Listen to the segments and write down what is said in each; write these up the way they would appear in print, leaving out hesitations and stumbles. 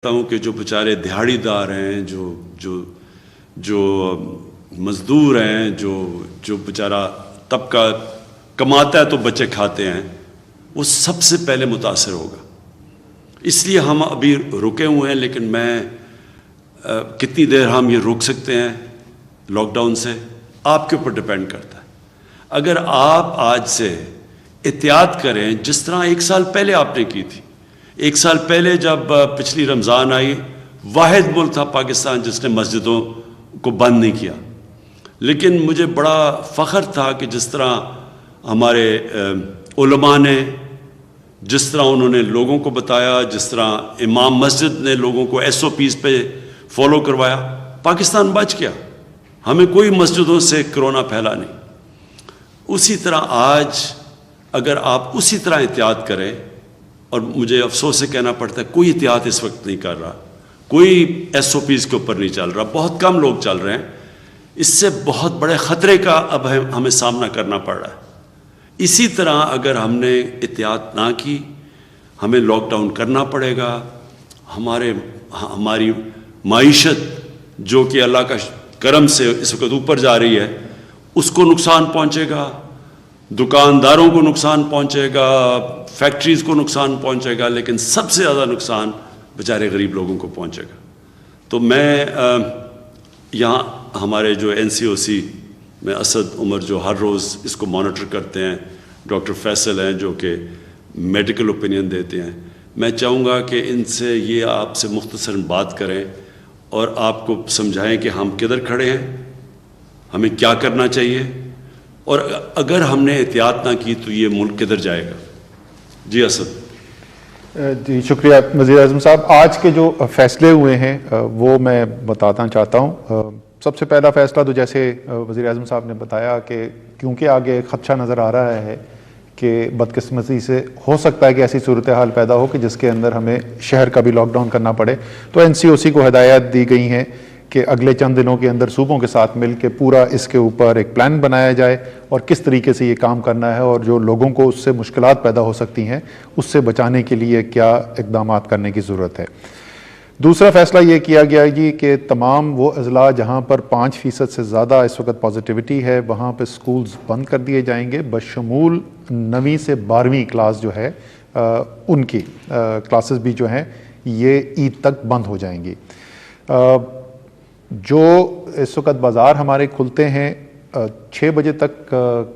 ہوں کہ جو بیچارے دہاڑی دار ہیں، جو مزدور ہیں، جو بیچارہ طبقہ کماتا ہے تو بچے کھاتے ہیں، وہ سب سے پہلے متاثر ہوگا۔ اس لیے ہم ابھی رکے ہوئے ہیں، لیکن میں کتنی دیر ہم یہ روک سکتے ہیں لاک ڈاؤن سے، آپ کے اوپر ڈپینڈ کرتا ہے۔ اگر آپ آج سے احتیاط کریں جس طرح ایک سال پہلے آپ نے کی تھی، ایک سال پہلے جب پچھلی رمضان آئی، واحد ملک تھا پاکستان جس نے مسجدوں کو بند نہیں کیا، لیکن مجھے بڑا فخر تھا کہ جس طرح ہمارے علماء نے، جس طرح انہوں نے لوگوں کو بتایا، جس طرح امام مسجد نے لوگوں کو SOPs پہ فالو کروایا، پاکستان بچ گیا، ہمیں کوئی مسجدوں سے کرونا پھیلا نہیں۔ اسی طرح آج اگر آپ اسی طرح احتیاط کریں، اور مجھے افسوس سے کہنا پڑتا ہے کوئی احتیاط اس وقت نہیں کر رہا، کوئی SOPs کے اوپر نہیں چل رہا، بہت کم لوگ چل رہے ہیں، اس سے بہت بڑے خطرے کا اب ہمیں سامنا کرنا پڑ رہا ہے۔ اسی طرح اگر ہم نے احتیاط نہ کی، ہمیں لاک ڈاؤن کرنا پڑے گا، ہماری معیشت جو کہ اللہ کا کرم سے اس وقت اوپر جا رہی ہے، اس کو نقصان پہنچے گا، دکانداروں کو نقصان پہنچے گا، فیکٹریز کو نقصان پہنچے گا، لیکن سب سے زیادہ نقصان بیچارے غریب لوگوں کو پہنچے گا۔ تو میں یہاں ہمارے جو NCOC میں اسد عمر جو ہر روز اس کو مانیٹر کرتے ہیں، ڈاکٹر فیصل ہیں جو کہ میڈیکل اوپینین دیتے ہیں، میں چاہوں گا کہ ان سے یہ آپ سے مختصراً بات کریں اور آپ کو سمجھائیں کہ ہم کدھر کھڑے ہیں، ہمیں کیا کرنا چاہیے، اور اگر ہم نے احتیاط نہ کی تو یہ ملک کدھر جائے گا۔ جی اسد۔ جی شکریہ وزیر اعظم صاحب۔ آج کے جو فیصلے ہوئے ہیں وہ میں بتانا چاہتا ہوں۔ سب سے پہلا فیصلہ تو جیسے وزیر اعظم صاحب نے بتایا کہ کیونکہ آگے خدشہ نظر آ رہا ہے کہ بدقسمتی سے ہو سکتا ہے کہ ایسی صورتحال پیدا ہو کہ جس کے اندر ہمیں شہر کا بھی لاک ڈاؤن کرنا پڑے، تو NCOC کو ہدایت دی گئی ہیں کہ اگلے چند دنوں کے اندر صوبوں کے ساتھ مل کے پورا اس کے اوپر ایک پلان بنایا جائے اور کس طریقے سے یہ کام کرنا ہے، اور جو لوگوں کو اس سے مشکلات پیدا ہو سکتی ہیں اس سے بچانے کے لیے کیا اقدامات کرنے کی ضرورت ہے۔ دوسرا فیصلہ یہ کیا گیا جی کہ تمام وہ اضلاع جہاں پر 5% سے زیادہ اس وقت پازیٹیوٹی ہے وہاں پہ سکولز بند کر دیے جائیں گے، بشمول 9ویں سے 12ویں کلاس جو ہے ان کی کلاسز بھی جو ہیں یہ عید تک بند ہو جائیں گی۔ جو اس وقت بازار ہمارے کھلتے ہیں 6 بجے تک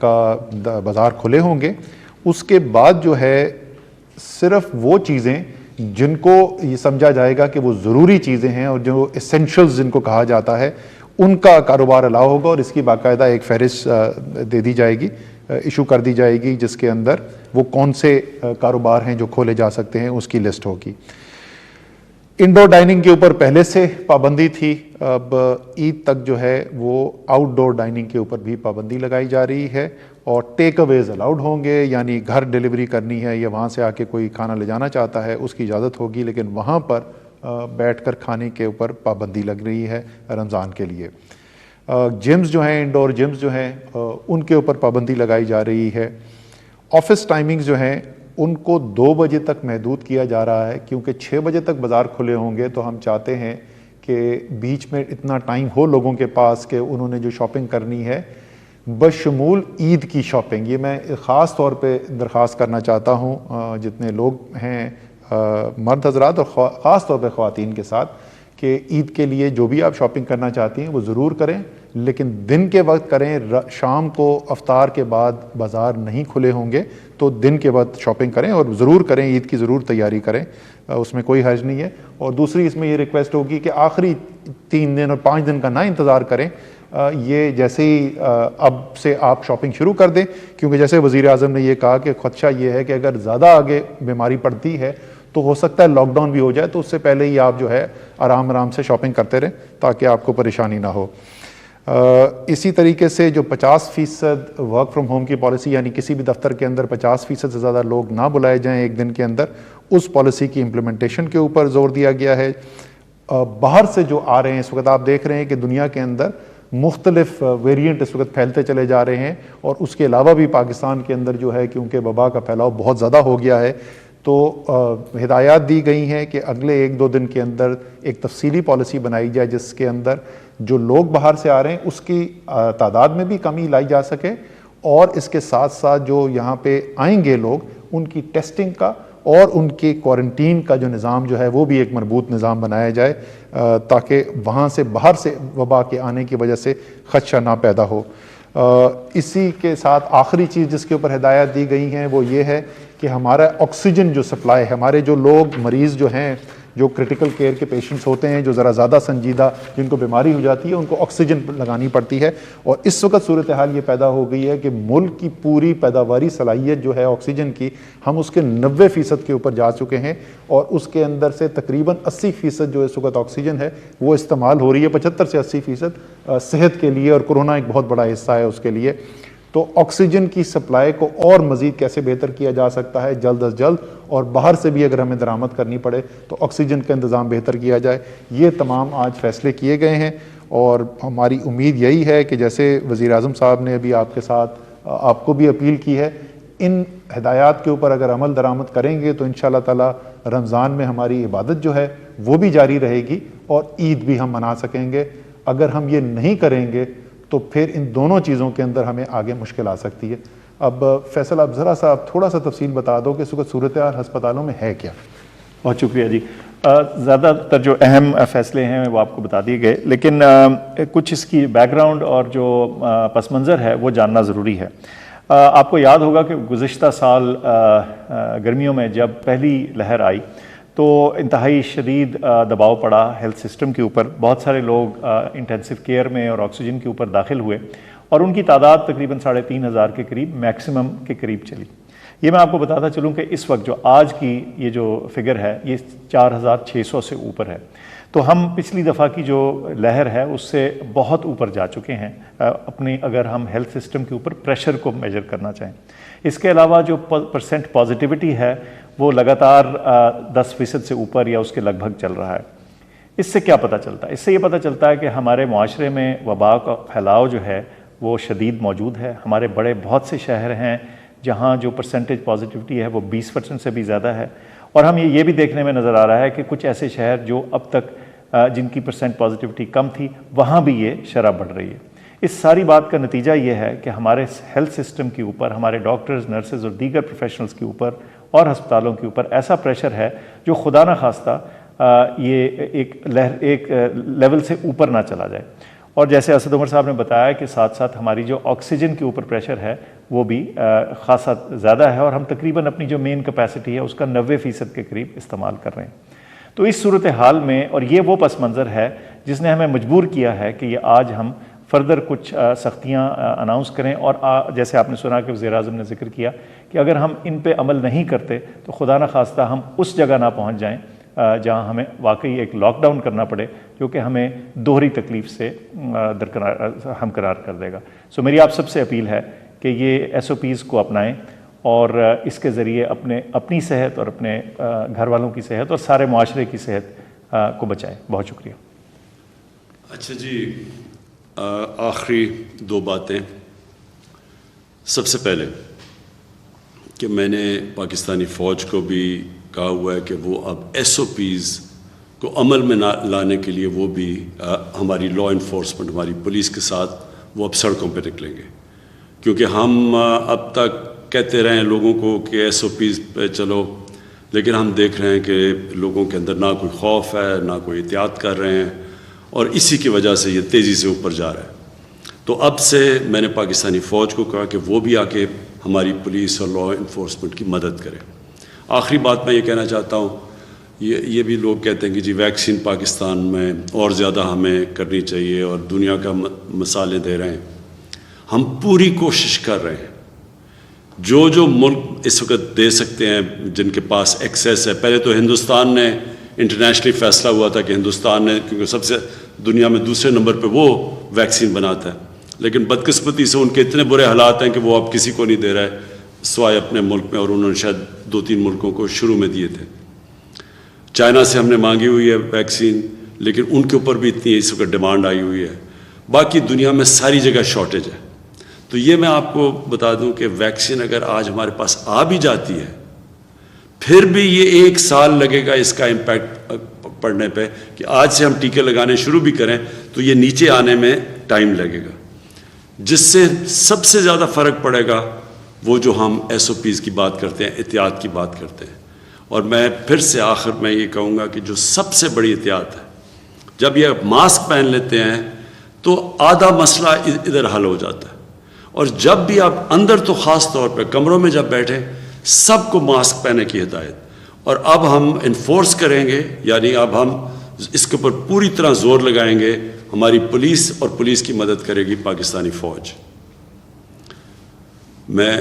کا بازار کھلے ہوں گے، اس کے بعد جو ہے صرف وہ چیزیں جن کو یہ سمجھا جائے گا کہ وہ ضروری چیزیں ہیں اور جو ایسنشلز جن کو کہا جاتا ہے ان کا کاروبار الاؤ ہوگا، اور اس کی باقاعدہ ایک فہرست دے دی جائے گی، ایشو کر دی جائے گی، جس کے اندر وہ کون سے کاروبار ہیں جو کھولے جا سکتے ہیں اس کی لسٹ ہوگی۔ انڈور ڈائننگ کے اوپر پہلے سے پابندی تھی، اب عید تک جو ہے وہ آؤٹ ڈور ڈائننگ کے اوپر بھی پابندی لگائی جا رہی ہے، اور ٹیک اویز الاؤڈ ہوں گے، یعنی گھر ڈیلیوری کرنی ہے یا وہاں سے آ کے کوئی کھانا لے جانا چاہتا ہے اس کی اجازت ہوگی، لیکن وہاں پر بیٹھ کر کھانے کے اوپر پابندی لگ رہی ہے رمضان کے لیے۔ جمز جو ہیں، انڈور جمز جو ہیں ان کے اوپر پابندی لگائی جا رہی ہے۔ آفس ٹائمنگز جو ہیں ان کو 2 بجے تک محدود کیا جا رہا ہے، کیونکہ 6 بجے تک بازار کھلے ہوں گے تو ہم چاہتے ہیں کہ بیچ میں اتنا ٹائم ہو لوگوں کے پاس کہ انہوں نے جو شاپنگ کرنی ہے بشمول عید کی شاپنگ، یہ میں خاص طور پہ درخواست کرنا چاہتا ہوں جتنے لوگ ہیں مرد حضرات اور خاص طور پہ خواتین کے ساتھ، کہ عید کے لیے جو بھی آپ شاپنگ کرنا چاہتی ہیں وہ ضرور کریں، لیکن دن کے وقت کریں، شام کو افطار کے بعد بازار نہیں کھلے ہوں گے تو دن کے وقت شاپنگ کریں، اور ضرور کریں، عید کی ضرور تیاری کریں، اس میں کوئی حرج نہیں ہے۔ اور دوسری اس میں یہ ریکویسٹ ہوگی کہ آخری 3 دن اور 5 دن کا نہ انتظار کریں، یہ جیسے ہی اب سے آپ شاپنگ شروع کر دیں، کیونکہ جیسے وزیر اعظم نے یہ کہا کہ خدشہ یہ ہے کہ اگر زیادہ آگے بیماری پڑتی ہے تو ہو سکتا ہے لاک ڈاؤن بھی ہو جائے، تو اس سے پہلے ہی آپ جو ہے آرام سے شاپنگ کرتے رہیں تاکہ آپ کو پریشانی نہ ہو۔ اسی طریقے سے جو 50% ورک فرام ہوم کی پالیسی، یعنی کسی بھی دفتر کے اندر 50% سے زیادہ لوگ نہ بلائے جائیں ایک دن کے اندر، اس پالیسی کی امپلیمنٹیشن کے اوپر زور دیا گیا ہے۔ باہر سے جو آ رہے ہیں اس وقت آپ دیکھ رہے ہیں کہ دنیا کے اندر مختلف ویریئنٹ اس وقت پھیلتے چلے جا رہے ہیں، اور اس کے علاوہ بھی پاکستان کے اندر جو ہے کیونکہ وبا کا پھیلاؤ بہت زیادہ ہو گیا ہے، تو ہدایات دی گئی ہیں کہ اگلے 1-2 دن کے اندر ایک تفصیلی پالیسی بنائی جائے جس کے اندر جو لوگ باہر سے آ رہے ہیں اس کی تعداد میں بھی کمی لائی جا سکے، اور اس کے ساتھ ساتھ جو یہاں پہ آئیں گے لوگ ان کی ٹیسٹنگ کا اور ان کی کوارنٹین کا جو نظام جو ہے وہ بھی ایک مربوط نظام بنایا جائے تاکہ وہاں سے باہر سے وبا کے آنے کی وجہ سے خدشہ نہ پیدا ہو۔ اسی کے ساتھ آخری چیز جس کے اوپر ہدایات دی گئی ہیں وہ یہ ہے کہ ہمارا آکسیجن جو سپلائی ہے، ہمارے جو لوگ مریض جو ہیں جو کرٹیکل کیئر کے پیشنٹس ہوتے ہیں، جو ذرا زیادہ سنجیدہ جن کو بیماری ہو جاتی ہے، ان کو آکسیجن لگانی پڑتی ہے، اور اس وقت صورتحال یہ پیدا ہو گئی ہے کہ ملک کی پوری پیداواری صلاحیت جو ہے آکسیجن کی، ہم اس کے 90% کے اوپر جا چکے ہیں، اور اس کے اندر سے تقریباً 80% جو اس وقت آکسیجن ہے وہ استعمال ہو رہی ہے، 75 سے 80% صحت کے لیے، اور کورونا ایک بہت بڑا حصہ ہے اس کے لیے۔ تو آکسیجن کی سپلائی کو اور مزید کیسے بہتر کیا جا سکتا ہے جلد از جلد، اور باہر سے بھی اگر ہمیں درآمد کرنی پڑے تو آکسیجن کا انتظام بہتر کیا جائے، یہ تمام آج فیصلے کیے گئے ہیں۔ اور ہماری امید یہی ہے کہ جیسے وزیر اعظم صاحب نے ابھی آپ کے ساتھ آپ کو بھی اپیل کی ہے، ان ہدایات کے اوپر اگر عمل درآمد کریں گے تو انشاءاللہ تعالی رمضان میں ہماری عبادت جو ہے وہ بھی جاری رہے گی اور عید بھی ہم منا سکیں گے۔ اگر ہم یہ نہیں کریں گے تو پھر ان دونوں چیزوں کے اندر ہمیں آگے مشکل آ سکتی ہے۔ اب فیصل آپ ذرا سا تھوڑا سا تفصیل بتا دو کہ اس وقت صورتحال ہسپتالوں میں ہے کیا؟ بہت شکریہ جی۔ زیادہ تر جو اہم فیصلے ہیں وہ آپ کو بتا دیے گئے، لیکن کچھ اس کی بیک گراؤنڈ اور جو پس منظر ہے وہ جاننا ضروری ہے۔ آپ کو یاد ہوگا کہ گزشتہ سال گرمیوں میں جب پہلی لہر آئی تو انتہائی شدید دباؤ پڑا ہیلتھ سسٹم کے اوپر، بہت سارے لوگ انٹینسو کیئر میں اور آکسیجن کے اوپر داخل ہوئے، اور ان کی تعداد تقریباً 3500 کے قریب میکسیمم کے قریب چلی۔ یہ میں آپ کو بتاتا چلوں کہ اس وقت جو آج کی یہ جو فگر ہے یہ 4600 سے اوپر ہے، تو ہم پچھلی دفعہ کی جو لہر ہے اس سے بہت اوپر جا چکے ہیں اپنی، اگر ہم ہیلتھ سسٹم کے اوپر پریشر کو میجر کرنا چاہیں۔ اس کے علاوہ جو پرسنٹ پازیٹیوٹی ہے وہ لگاتار 10% سے اوپر یا اس کے لگ بھگ چل رہا ہے۔ اس سے کیا پتہ چلتا ہے؟ اس سے یہ پتہ چلتا ہے کہ ہمارے معاشرے میں وبا کا پھیلاؤ جو ہے وہ شدید موجود ہے۔ ہمارے بڑے بہت سے شہر ہیں جہاں جو پرسنٹیج پازیٹیوٹی ہے وہ 20% سے بھی زیادہ ہے، اور ہم یہ بھی دیکھنے میں نظر آ رہا ہے کہ کچھ ایسے شہر جو اب تک جن کی پرسنٹ پازیٹیوٹی کم تھی وہاں بھی یہ شرح بڑھ رہی ہے۔ اس ساری بات کا نتیجہ یہ ہے کہ ہمارے ہیلتھ سسٹم کے اوپر، ہمارے ڈاکٹرز، نرسز اور دیگر پروفیشنلز کے اوپر اور ہسپتالوں کے اوپر ایسا پریشر ہے جو خدا نہ خواستہ یہ ایک لیول سے اوپر نہ چلا جائے۔ اور جیسے اسد عمر صاحب نے بتایا کہ ساتھ ساتھ ہماری جو آکسیجن کے اوپر پریشر ہے وہ بھی خاصا زیادہ ہے، اور ہم تقریباً اپنی جو مین کیپیسٹی ہے اس کا 90% کے قریب استعمال کر رہے ہیں۔ تو اس صورتحال میں، اور یہ وہ پس منظر ہے جس نے ہمیں مجبور کیا ہے کہ یہ آج ہم فردر کچھ سختیاں اناؤنس کریں، اور جیسے آپ نے سنا کہ وزیر اعظم نے ذکر کیا کہ اگر ہم ان پہ عمل نہیں کرتے تو خدا نہ خواستہ ہم اس جگہ نہ پہنچ جائیں جہاں ہمیں واقعی ایک لاک ڈاؤن کرنا پڑے جو کہ ہمیں دوہری تکلیف سے ہمکنار کر دے گا۔ سو میری آپ سب سے اپیل ہے کہ یہ SOPs کو اپنائیں اور اس کے ذریعے اپنی صحت اور اپنے گھر والوں کی صحت اور سارے معاشرے کی صحت کو بچائیں۔ بہت شکریہ۔ اچھا جی، آخری 2 باتیں۔ سب سے پہلے کہ میں نے پاکستانی فوج کو بھی کہا ہوا ہے کہ وہ اب SOPs کو عمل میں لانے کے لیے وہ بھی ہماری لا انفورسمنٹ، ہماری پولیس کے ساتھ وہ اب سڑکوں پہ نکلیں گے، کیونکہ ہم اب تک کہتے رہے ہیں لوگوں کو کہ SOPs پہ چلو، لیکن ہم دیکھ رہے ہیں کہ لوگوں کے اندر نہ کوئی خوف ہے نہ کوئی احتیاط کر رہے ہیں، اور اسی کی وجہ سے یہ تیزی سے اوپر جا رہا ہے۔ تو اب سے میں نے پاکستانی فوج کو کہا کہ وہ بھی آ کے ہماری پولیس اور لا انفورسمنٹ کی مدد کرے۔ آخری بات میں یہ کہنا چاہتا ہوں، یہ بھی لوگ کہتے ہیں کہ جی ویکسین پاکستان میں اور زیادہ ہمیں کرنی چاہیے اور دنیا کا مثالیں دے رہے ہیں۔ ہم پوری کوشش کر رہے ہیں، جو ملک اس وقت دے سکتے ہیں، جن کے پاس ایکسیس ہے۔ پہلے تو ہندوستان نے انٹرنیشنلی فیصلہ ہوا تھا کہ ہندوستان نے، کیونکہ سب سے دنیا میں دوسرے نمبر پہ وہ ویکسین بناتا ہے، لیکن بدقسمتی سے ان کے اتنے برے حالات ہیں کہ وہ اب کسی کو نہیں دے رہا ہے سوائے اپنے ملک میں، اور انہوں نے شاید 2-3 ملکوں کو شروع میں دیے تھے۔ چائنا سے ہم نے مانگی ہوئی ہے ویکسین، لیکن ان کے اوپر بھی اتنی اس وقت ڈیمانڈ آئی ہوئی ہے۔ باقی دنیا میں ساری جگہ شارٹیج ہے۔ تو یہ میں آپ کو بتا دوں کہ ویکسین اگر آج ہمارے پاس آ بھی جاتی ہے، پھر بھی یہ 1 سال لگے گا اس کا امپیکٹ پڑنے پہ کہ آج سے ہم ٹیکے لگانے شروع بھی کریں تو یہ نیچے آنے میں ٹائم لگے گا. جس سے سب سے زیادہ فرق پڑے گا وہ جو ہم SOPs کی بات کرتے ہیں، احتیاط کی بات کرتے ہیں. اور میں پھر سے آخر میں یہ کہوں گا کہ جو سب سے بڑی احتیاط ہے، جب یہ ماسک پہن لیتے ہیں تو آدھا مسئلہ ادھر حل ہو جاتا ہے. اور جب بھی آپ اندر تو خاص طور پہ کمروں میں جب بیٹھے سب کو ماسک پہننے کی ہدایت. اور اب ہم انفورس کریں گے، یعنی اب ہم اس کے اوپر پوری طرح زور لگائیں گے. ہماری پولیس اور پولیس کی مدد کرے گی پاکستانی فوج. میں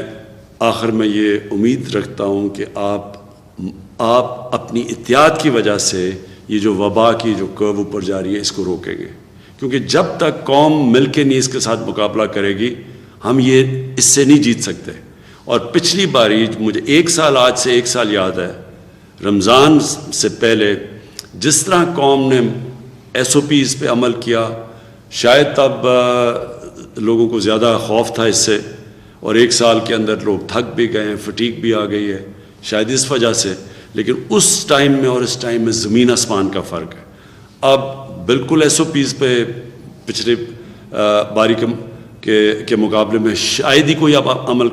آخر میں یہ امید رکھتا ہوں کہ آپ اپنی احتیاط کی وجہ سے یہ جو وبا کی جو کرو اوپر جا رہی ہے اس کو روکیں گے. کیونکہ جب تک قوم مل کے نہیں اس کے ساتھ مقابلہ کرے گی ہم یہ اس سے نہیں جیت سکتے. اور پچھلی باری مجھے 1 سال، آج سے 1 سال یاد ہے، رمضان سے پہلے جس طرح قوم نے SOPs پہ عمل کیا، شاید تب لوگوں کو زیادہ خوف تھا اس سے، اور 1 سال کے اندر لوگ تھک بھی گئے ہیں، فٹیگ بھی آ گئی ہے شاید اس وجہ سے. لیکن اس ٹائم میں اور اس ٹائم میں زمین آسمان کا فرق ہے. اب بالکل SOPs پہ پچھلے باری کے مقابلے میں شاید ہی کوئی اب عمل